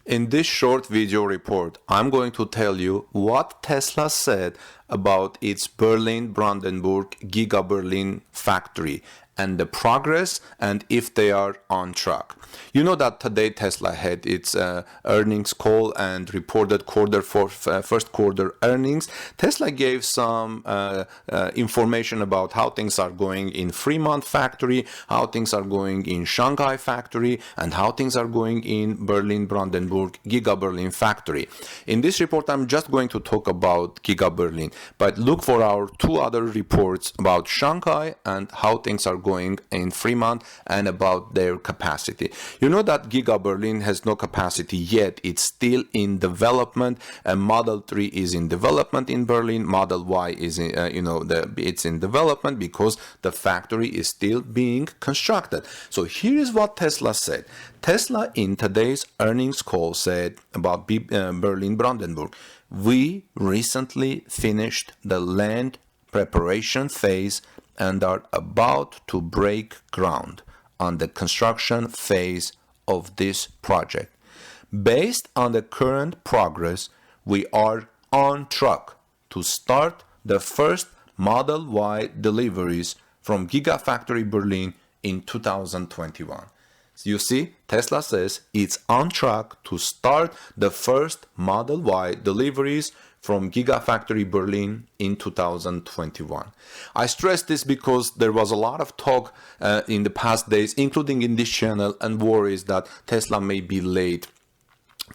In this short video report, I'm going to tell you what Tesla said about its Berlin-Brandenburg Giga Berlin factory and the progress and if they are on track. You know that today Tesla had its earnings call and reported first quarter earnings. Tesla gave some information about how things are going in Fremont factory, how things are going in Shanghai factory, and how things are going in Berlin-Brandenburg Giga Berlin factory. In this report, I'm just going to talk about Giga Berlin, but look for our two other reports about Shanghai and how things are going in Fremont and about their capacity. You know that Giga Berlin has no capacity yet. It's still in development. Model 3 is in development in Berlin. Model Y is it's in development because the factory is still being constructed. So here is what Tesla said. Tesla in today's earnings call said about Berlin-Brandenburg, we recently finished the land preparation phase and are about to break ground on the construction phase of this project. Based on the current progress, we are on track to start the first Model Y deliveries from Gigafactory Berlin in 2021. You see, Tesla says it's on track to start the first Model Y deliveries from Gigafactory Berlin in 2021. I stress this because there was a lot of talk in the past days, including in this channel, and worries that Tesla may be late.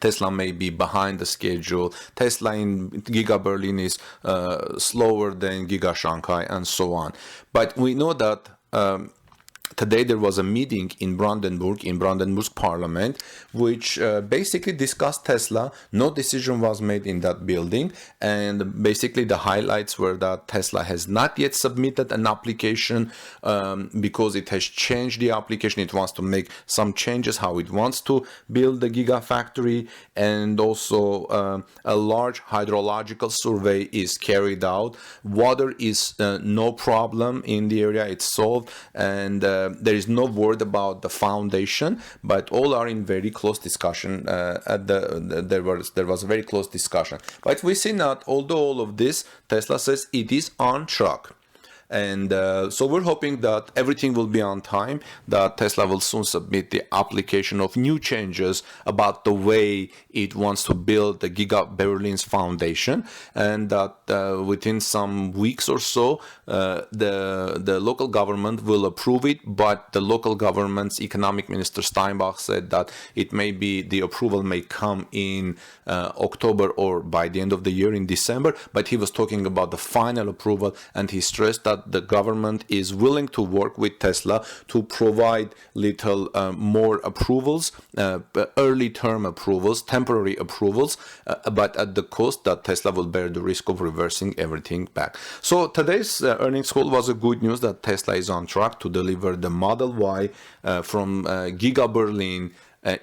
Tesla may be behind the schedule. Tesla in Giga Berlin is slower than Giga Shanghai and so on. But we know that today there was a meeting in Brandenburg's parliament, which basically discussed Tesla. No decision was made in that building, and basically the highlights were that Tesla has not yet submitted an application because it has changed the application. It wants to make some changes how it wants to build the Gigafactory, and also a large hydrological survey is carried out. Water is no problem in the area, it's solved, and there is no word about the foundation, but all are in very close discussion. There was a very close discussion. But we see that although all of this, Tesla says it is on track. And so we're hoping that everything will be on time, that Tesla will soon submit the application of new changes about the way it wants to build the Giga Berlin's foundation, and that within some weeks or so, the local government will approve it. But the local government's economic minister Steinbach said that the approval may come in October or by the end of the year in December, but he was talking about the final approval, and he stressed that the government is willing to work with Tesla to provide little more approvals, early term approvals, temporary approvals, but at the cost that Tesla will bear the risk of reversing everything back. So today's earnings call was a good news that Tesla is on track to deliver the Model Y from Giga Berlin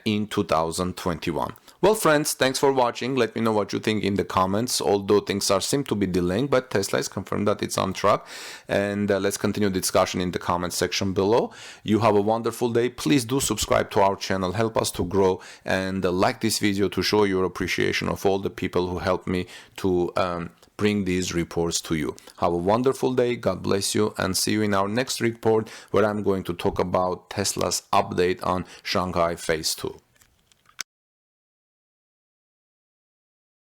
in 2021. Well, friends, thanks for watching. Let me know what you think in the comments. Although things seem to be delaying, but Tesla has confirmed that it's on track. And let's continue the discussion in the comments section below. You have a wonderful day. Please do subscribe to our channel. Help us to grow, and like this video to show your appreciation of all the people who helped me to bring these reports to you. Have a wonderful day. God bless you, and see you in our next report, where I'm going to talk about Tesla's update on Shanghai Phase 2.